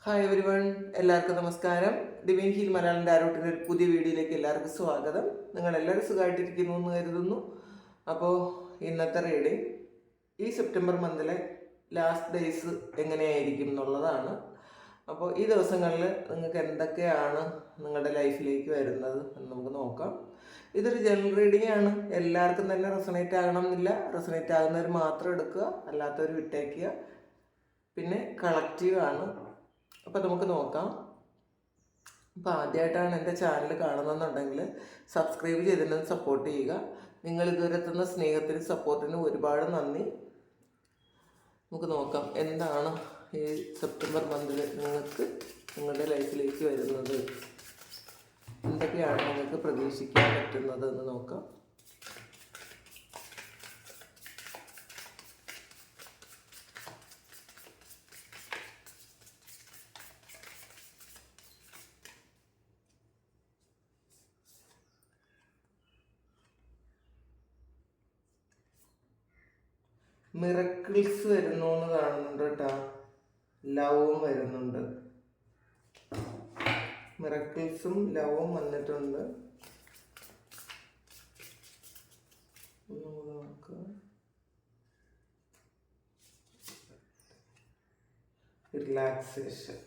Hi every one, എല്ലാവർക്കും നമസ്കാരം. Divine heal Malayalam ടാരോട്ടിൻ്റെ ഒരു പുതിയ വീഡിയോയിലേക്ക് എല്ലാവർക്കും സ്വാഗതം. നിങ്ങളെല്ലാവരും സുഖമായിട്ടിരിക്കുന്നു എന്ന് കരുതുന്നു. അപ്പോൾ ഇന്നത്തെ റീഡിങ് ഈ സെപ്റ്റംബർ മന്തിലെ ലാസ്റ്റ് ഡേയ്സ് എങ്ങനെയായിരിക്കും എന്നുള്ളതാണ്. അപ്പോൾ ഈ ദിവസങ്ങളിൽ നിങ്ങൾക്ക് എന്തൊക്കെയാണ് നിങ്ങളുടെ ലൈഫിലേക്ക് വരുന്നത് എന്ന് നമുക്ക് നോക്കാം. ഇതൊരു ജനറൽ റീഡിംഗ് ആണ്. എല്ലാവർക്കും തന്നെ റെസണേറ്റ് ആകണം എന്നില്ല. റെസണേറ്റ് ആകുന്നവർ മാത്രം എടുക്കുക, അല്ലാത്തവർ വിട്ടേക്കുക. പിന്നെ കളക്റ്റീവ് ആണ്. അപ്പോൾ നമുക്ക് നോക്കാം. അപ്പോൾ ആദ്യമായിട്ടാണ് എൻ്റെ ചാനൽ കാണുന്നതെന്നുണ്ടെങ്കിൽ സബ്സ്ക്രൈബ് ചെയ്തിട്ട് സപ്പോർട്ട് ചെയ്യുക. നിങ്ങൾ ഇതുവരെ എത്തുന്ന സ്നേഹത്തിനും സപ്പോർട്ടിനും ഒരുപാട് നന്ദി. നമുക്ക് നോക്കാം എന്താണ് ഈ സെപ്റ്റംബർ മന്തിൽ നിങ്ങൾക്ക് നിങ്ങളുടെ ലൈഫിലേക്ക് വരുന്നത്, എന്തൊക്കെയാണ് നിങ്ങൾക്ക് പ്രതീക്ഷിക്കാൻ പറ്റുന്നത് എന്ന് നോക്കാം. മിറക്കിൾസ് വരുന്നു എന്ന് കാണുന്നുണ്ട് കേട്ടോ. ലവും വരുന്നുണ്ട്. മിറക്കിൾസും ലവും വന്നിട്ടുണ്ട്. ഒന്നുകൂടെ നോക്കുക. റിലാക്സേഷൻ,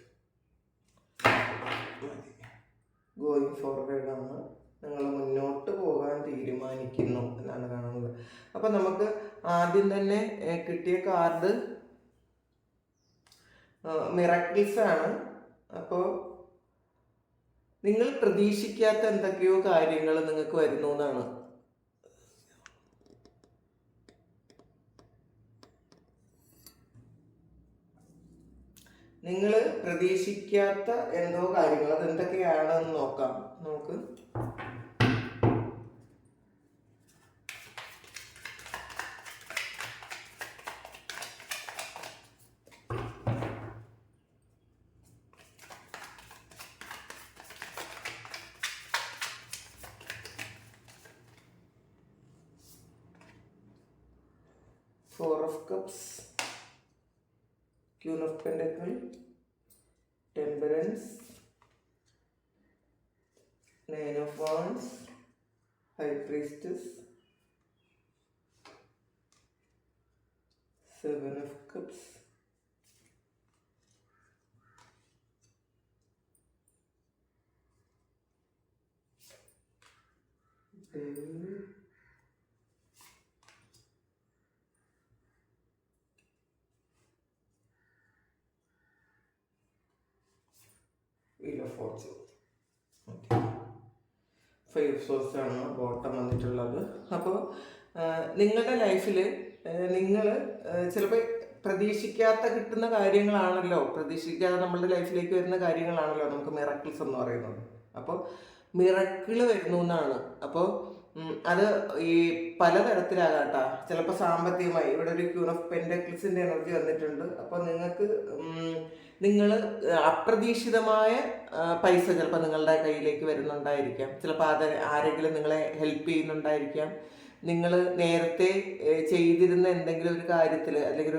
ഗോയിങ് ഫോർവേഡ് ആണ്. നിങ്ങൾ മുന്നോട്ട് പോകാൻ തീരുമാനിക്കുന്നു എന്നാണ് കാണുന്നത്. അപ്പം നമുക്ക് ആദ്യം തന്നെ കിട്ടിയ കാർഡ് മിറക്കിൾസ് ആണ്. അപ്പോൾ നിങ്ങൾ പ്രതീക്ഷിക്കാത്ത എന്തൊക്കെയോ കാര്യങ്ങൾ നിങ്ങൾക്ക് വരുന്നു എന്നാണ്. നിങ്ങൾ പ്രതീക്ഷിക്കാത്ത എന്തോ കാര്യങ്ങൾ, അതെന്തൊക്കെയാണെന്ന് നോക്കാം നമുക്ക്. Four of Cups, Queen of Pentacles, Temperance, Nine of Wands, High Priestess, Seven of Cups, Devil, Wheel of Fortune. Okay, 5 of Swords ആണ് ബോട്ടം വന്നിട്ടുള്ളത്. അപ്പോൾ നിങ്ങളുടെ ലൈഫിൽ നിങ്ങൾ ചിലപ്പോൾ പ്രതീക്ഷിക്കാത്ത കിട്ടുന്ന കാര്യങ്ങളാണല്ലോ, പ്രതീക്ഷിക്കാതെ നമ്മളുടെ ലൈഫിലേക്ക് വരുന്ന കാര്യങ്ങളാണല്ലോ നമുക്ക് മിറക്കിൾസ് എന്ന് പറയുന്നത്. അപ്പോൾ മിറക്കിൾ വരുന്നു എന്നാണ്. അപ്പോൾ അത് ഈ പലതരത്തിലാകാട്ടാ. ചിലപ്പോൾ സാമ്പത്തികമായി, ഇവിടെ ഒരു ക്യൂൻ ഓഫ് പെൻഡക്കിൾസിൻ്റെ എനർജി വന്നിട്ടുണ്ട്. അപ്പോൾ നിങ്ങൾ അപ്രതീക്ഷിതമായ പൈസ ചിലപ്പോൾ നിങ്ങളുടെ കയ്യിലേക്ക് വരുന്നുണ്ടായിരിക്കാം. ചിലപ്പോൾ ആരെങ്കിലും നിങ്ങളെ ഹെൽപ്പ് ചെയ്യുന്നുണ്ടായിരിക്കാം. നിങ്ങൾ നേരത്തെ ചെയ്തിരുന്ന എന്തെങ്കിലും ഒരു കാര്യത്തിൽ, അല്ലെങ്കിൽ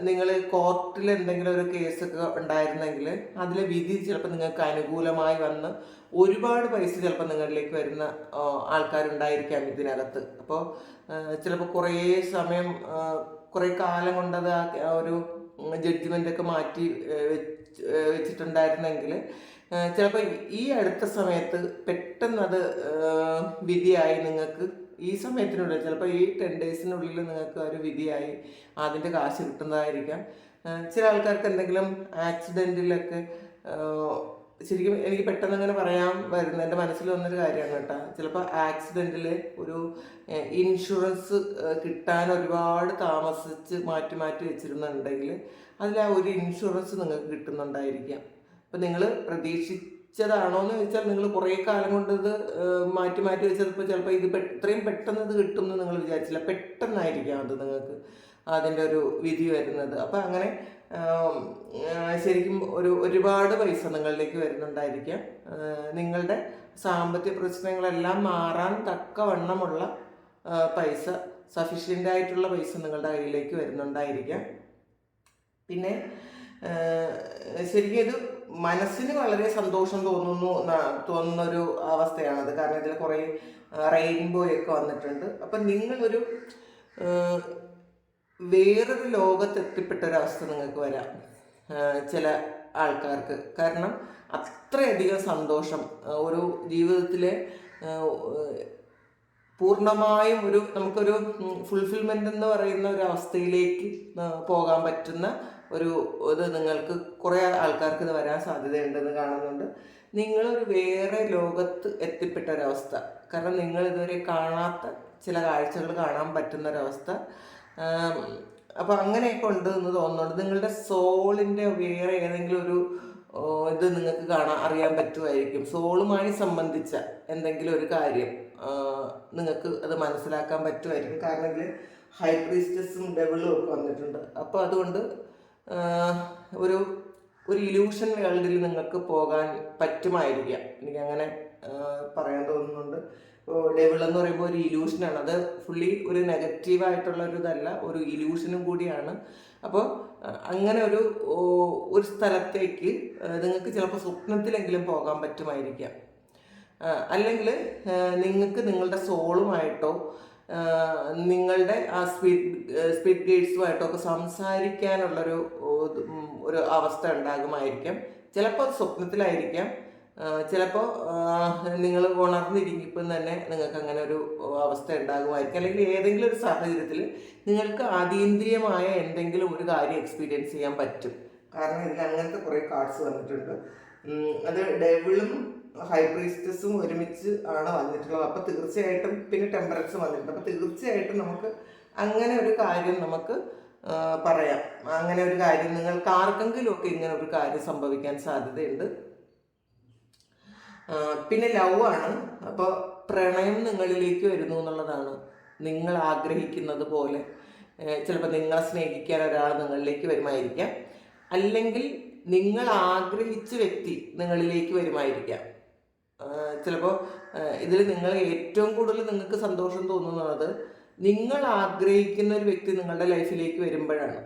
നിങ്ങൾ കോർട്ടിൽ എന്തെങ്കിലും ഒരു കേസൊക്കെ ഉണ്ടായിരുന്നെങ്കിൽ അതിലെ വിധി ചിലപ്പോൾ നിങ്ങൾക്ക് അനുകൂലമായി വന്ന് ഒരുപാട് പൈസ ചിലപ്പോൾ നിങ്ങളിലേക്ക് വരുന്ന ആൾക്കാരുണ്ടായിരിക്കാം ഇതിനകത്ത്. അപ്പോൾ ചിലപ്പോൾ കുറേ സമയം, കുറേ കാലം കൊണ്ടത് ആ ഒരു ജഡ്ജ്മെൻ്റൊക്കെ മാറ്റി വെച്ചിട്ടുണ്ടായിരുന്നെങ്കിൽ ചിലപ്പോൾ ഈ അടുത്ത സമയത്ത് പെട്ടെന്ന് അത് വിധിയായി നിങ്ങൾക്ക് ഈ സമയത്തിനുള്ളിൽ, ചിലപ്പോൾ ഈ 10 ഡേയ്സിനുള്ളിൽ നിങ്ങൾക്ക് ഒരു വിധിയായി അതിൻ്റെ കാശ് കിട്ടുന്നതായിരിക്കാം. ചില ആൾക്കാർക്ക് എന്തെങ്കിലും ആക്സിഡൻറ്റിലൊക്കെ, ശരിക്കും എനിക്ക് പെട്ടെന്ന് അങ്ങനെ പറയാൻ വരുന്നത് എൻ്റെ മനസ്സിൽ വന്നൊരു കാര്യമാണ് കേട്ടോ. ചിലപ്പോൾ ആക്സിഡൻറ്റിൽ ഒരു ഇൻഷുറൻസ് കിട്ടാൻ ഒരുപാട് താമസിച്ച് മാറ്റി വെച്ചിരുന്നുണ്ടെങ്കിൽ അതിൽ ആ ഒരു ഇൻഷുറൻസ് നിങ്ങൾക്ക് കിട്ടുന്നുണ്ടായിരിക്കാം. അപ്പം നിങ്ങൾ പ്രതീക്ഷിച്ചതാണോ എന്ന് ചോദിച്ചാൽ, നിങ്ങൾ കുറേ കാലം കൊണ്ട് ഇത് മാറ്റി വെച്ചപ്പോൾ ചിലപ്പോൾ ഇത് ഇത്രയും പെട്ടെന്ന് ഇത് കിട്ടുമെന്ന് നിങ്ങൾ വിചാരിച്ചില്ല. പെട്ടെന്നായിരിക്കാം അത് നിങ്ങൾക്ക് അതിൻ്റെ ഒരു വിധി വരുന്നത്. അപ്പം അങ്ങനെ ശരിക്കും ഒരുപാട് പൈസ നിങ്ങളിലേക്ക് വരുന്നുണ്ടായിരിക്കാം. നിങ്ങളുടെ സാമ്പത്തിക പ്രശ്നങ്ങളെല്ലാം മാറാൻ തക്കവണ്ണമുള്ള പൈസ, സഫീഷ്യൻ്റ് ആയിട്ടുള്ള പൈസ നിങ്ങളുടെ കയ്യിലേക്ക് വരുന്നുണ്ടായിരിക്കാം. പിന്നെ ശരിക്കും ഇത് മനസ്സിന് വളരെ സന്തോഷം തോന്നുന്നൊരു അവസ്ഥയാണത്. കാരണം ഇതിൽ കുറേ റെയിൻബോയൊക്കെ വന്നിട്ടുണ്ട്. അപ്പം നിങ്ങളൊരു വേറൊരു ലോകത്തെത്തിപ്പെട്ട ഒരവസ്ഥ നിങ്ങൾക്ക് വരാം ചില ആൾക്കാർക്ക്. കാരണം അത്രയധികം സന്തോഷം ഒരു ജീവിതത്തിലെ പൂർണ്ണമായും നമുക്കൊരു ഫുൾഫിൽമെൻ്റ് എന്ന് പറയുന്ന ഒരു അവസ്ഥയിലേക്ക് പോകാൻ പറ്റുന്ന ഇത് നിങ്ങൾക്ക് കുറേ ആൾക്കാർക്ക് ഇത് വരാൻ സാധ്യതയുണ്ടെന്ന് കാണുന്നുണ്ട്. നിങ്ങളൊരു വേറെ ലോകത്ത് എത്തിപ്പെട്ട ഒരവസ്ഥ. കാരണം നിങ്ങൾ ഇതുവരെ കാണാത്ത ചില കാഴ്ചകൾ കാണാൻ പറ്റുന്നൊരവസ്ഥ. അപ്പോൾ അങ്ങനെയൊക്കെ ഉണ്ട് എന്ന് തോന്നുന്നുണ്ട്. നിങ്ങളുടെ സോളിൻ്റെ വേറെ ഏതെങ്കിലും ഇത് നിങ്ങൾക്ക് അറിയാൻ പറ്റുമായിരിക്കും. സോളുമായി സംബന്ധിച്ച എന്തെങ്കിലും ഒരു കാര്യം നിങ്ങൾക്ക് അത് മനസ്സിലാക്കാൻ പറ്റുമായിരിക്കും. കാരണം ഇതിൽ ഹൈ പ്രീസ്റ്റസും ഡെവിളും ഒക്കെ വന്നിട്ടുണ്ട്. അപ്പോൾ അതുകൊണ്ട് ഒരു ഇലൂഷൻ വേൾഡിൽ നിങ്ങൾക്ക് പോകാൻ പറ്റുമായിരിക്കാം. എനിക്കങ്ങനെ പറയാൻ തോന്നുന്നുണ്ട്. ഡെവിൾ എന്ന് പറയുമ്പോൾ ഒരു ഇലൂഷനാണ്. അത് ഫുള്ളി ഒരു നെഗറ്റീവായിട്ടുള്ള ഇതല്ല, ഒരു ഇലൂഷനും കൂടിയാണ്. അപ്പോൾ അങ്ങനെ ഒരു സ്ഥലത്തേക്ക് നിങ്ങൾക്ക് ചിലപ്പോൾ സ്വപ്നത്തിലെങ്കിലും പോകാൻ പറ്റുമായിരിക്കാം. അല്ലെങ്കിൽ നിങ്ങൾക്ക് നിങ്ങളുടെ സോളുമായിട്ടോ നിങ്ങളുടെ ആ സ്പിരിറ്റ് ഗൈഡ്സുമായിട്ടോ ഒക്കെ സംസാരിക്കാനുള്ളൊരു അവസ്ഥ ഉണ്ടാകുമായിരിക്കാം. ചിലപ്പോൾ സ്വപ്നത്തിലായിരിക്കാം, ചിലപ്പോൾ നിങ്ങൾ ഉണർന്നിരിക്കുമ്പോൾ തന്നെ നിങ്ങൾക്ക് അങ്ങനെ ഒരു അവസ്ഥ ഉണ്ടാകുമായിരിക്കും. അല്ലെങ്കിൽ ഏതെങ്കിലും ഒരു സാഹചര്യത്തിൽ നിങ്ങൾക്ക് അതീന്ദ്രിയമായ എന്തെങ്കിലും ഒരു കാര്യം എക്സ്പീരിയൻസ് ചെയ്യാൻ പറ്റും. കാരണം ഇതിൽ അങ്ങനത്തെ കുറേ കാർഡ്സ് വന്നിട്ടുണ്ട്. അത് ഡെവിളും ഹൈ പ്രീസ്റ്റസും ഒരുമിച്ച് ആണ് വന്നിട്ടുള്ളത്. അപ്പോൾ തീർച്ചയായിട്ടും പിന്നെ ടെമ്പറൻസ് വന്നിട്ടുണ്ട്. അപ്പോൾ തീർച്ചയായിട്ടും നമുക്ക് അങ്ങനെ ഒരു കാര്യം നമുക്ക് പറയാം. അങ്ങനെ ഒരു കാര്യം നിങ്ങൾക്ക് ആർക്കെങ്കിലും ഒക്കെ ഇങ്ങനെ ഒരു കാര്യം സംഭവിക്കാൻ സാധ്യതയുണ്ട്. പിന്നെ ലവ് ആണ്. അപ്പോൾ പ്രണയം നിങ്ങളിലേക്ക് വരുന്നു എന്നുള്ളതാണ്. നിങ്ങൾ ആഗ്രഹിക്കുന്നത് പോലെ ചിലപ്പോൾ നിങ്ങളെ സ്നേഹിക്കാൻ ഒരാൾ നിങ്ങളിലേക്ക് വരുമായിരിക്കാം. അല്ലെങ്കിൽ നിങ്ങൾ ആഗ്രഹിച്ച വ്യക്തി നിങ്ങളിലേക്ക് വരുമായിരിക്കാം. ചിലപ്പോൾ ഇതിൽ നിങ്ങൾ ഏറ്റവും കൂടുതൽ നിങ്ങൾക്ക് സന്തോഷം തോന്നുന്നത് നിങ്ങൾ ആഗ്രഹിക്കുന്ന ഒരു വ്യക്തി നിങ്ങളുടെ ലൈഫിലേക്ക് വരുമ്പോഴാണ്.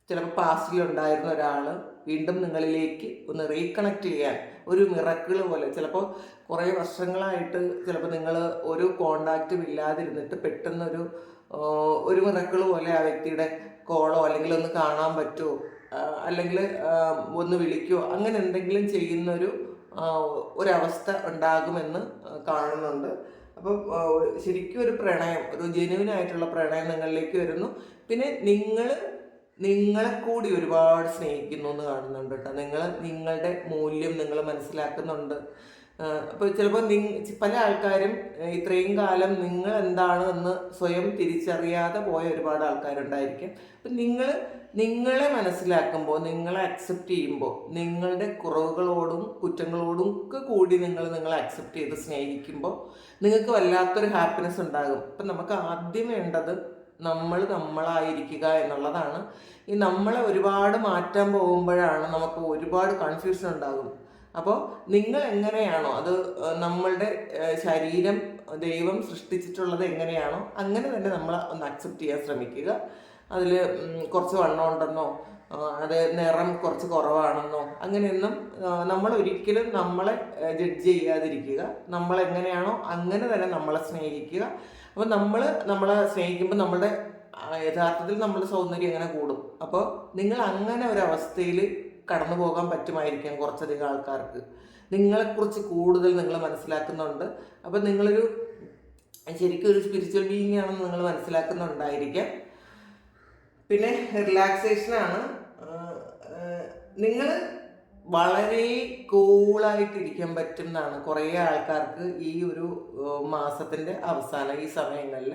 ചിലപ്പോൾ പാസ്റ്റിലുണ്ടായിരുന്ന ഒരാൾ വീണ്ടും നിങ്ങളിലേക്ക് ഒന്ന് റീകണക്ട് ചെയ്യാൻ ഒരു മിറക്കിൾ പോലെ, ചിലപ്പോൾ കുറേ വർഷങ്ങളായിട്ട് ചിലപ്പോൾ നിങ്ങൾ ഒരു കോണ്ടാക്റ്റും ഇല്ലാതിരുന്നിട്ട് പെട്ടെന്നൊരു മിറക്കിൾ പോലെ ആ വ്യക്തിയുടെ കോളോ അല്ലെങ്കിൽ ഒന്ന് കാണാൻ പറ്റുമോ അല്ലെങ്കിൽ ഒന്ന് വിളിക്കുമോ അങ്ങനെ എന്തെങ്കിലും ഒരവസ്ഥ ഉണ്ടാകുമെന്ന് കാണുന്നുണ്ട്. അപ്പം ശരിക്കും ഒരു പ്രണയം, ഒരു ജെന്യുവിനായിട്ടുള്ള പ്രണയം നിങ്ങളിലേക്ക് വരുന്നു. പിന്നെ നിങ്ങളെ കൂടി ഒരുപാട് സ്നേഹിക്കുന്നു എന്ന് കാണുന്നുണ്ട് കേട്ടോ. നിങ്ങളുടെ മൂല്യം നിങ്ങൾ മനസ്സിലാക്കുന്നുണ്ട്. അപ്പോൾ ചിലപ്പോൾ പല ആൾക്കാരും ഇത്രയും കാലം നിങ്ങൾ എന്താണ് എന്ന് സ്വയം തിരിച്ചറിയാതെ പോയ ഒരുപാട് ആൾക്കാരുണ്ടായിരിക്കും. അപ്പം നിങ്ങളെ മനസ്സിലാക്കുമ്പോൾ, നിങ്ങളെ അക്സെപ്റ്റ് ചെയ്യുമ്പോൾ, നിങ്ങളുടെ കുറവുകളോടും കുറ്റങ്ങളോടും ഒക്കെ കൂടി നിങ്ങളെ അക്സെപ്റ്റ് ചെയ്ത് സ്നേഹിക്കുമ്പോൾ നിങ്ങൾക്ക് വല്ലാത്തൊരു ഹാപ്പിനെസ് ഉണ്ടാകും. അപ്പം നമുക്ക് ആദ്യം വേണ്ടത് നമ്മളായിരിക്കുക എന്നുള്ളതാണ്. ഈ നമ്മളെ ഒരുപാട് മാറ്റാൻ പോകുമ്പോഴാണ് നമുക്ക് ഒരുപാട് കൺഫ്യൂഷൻ ഉണ്ടാകും. അപ്പോൾ നിങ്ങൾ എങ്ങനെയാണോ, അത് നമ്മളുടെ ശരീരം ദൈവം സൃഷ്ടിച്ചിട്ടുള്ളത് എങ്ങനെയാണോ അങ്ങനെ തന്നെ നമ്മൾ ഒന്ന് അക്സെപ്റ്റ് ചെയ്യാൻ ശ്രമിക്കുക. അതിൽ കുറച്ച് വണ്ണം ഉണ്ടെന്നോ അത് നിറം കുറച്ച് കുറവാണെന്നോ അങ്ങനെയൊന്നും നമ്മൾ ഒരിക്കലും നമ്മളെ ജഡ്ജ് ചെയ്യാതിരിക്കുക. നമ്മളെങ്ങനെയാണോ അങ്ങനെ തന്നെ നമ്മളെ സ്നേഹിക്കുക. അപ്പോൾ നമ്മളെ സ്നേഹിക്കുമ്പോൾ നമ്മളുടെ യഥാർത്ഥത്തിൽ നമ്മുടെ സൗന്ദര്യം അങ്ങനെ കൂടും. അപ്പോൾ നിങ്ങൾ അങ്ങനെ ഒരവസ്ഥയിൽ കടന്നു പോകാൻ പറ്റുമായിരിക്കാം കുറച്ചധികം ആൾക്കാർക്ക്. നിങ്ങളെക്കുറിച്ച് കൂടുതൽ നിങ്ങൾ മനസ്സിലാക്കുന്നുണ്ട്. അപ്പോൾ ശരിക്കും ഒരു സ്പിരിച്വൽ ബീയിങ് ആണെന്ന് നിങ്ങൾ മനസ്സിലാക്കുന്നുണ്ടായിരിക്കാം. പിന്നെ റിലാക്സേഷനാണ്. നിങ്ങൾ വളരെ കൂളായിട്ടിരിക്കാൻ പറ്റും എന്നാണ് കുറേ ആൾക്കാർക്ക് ഈ ഒരു മാസത്തിൻ്റെ അവസാനം ഈ സമയങ്ങളിൽ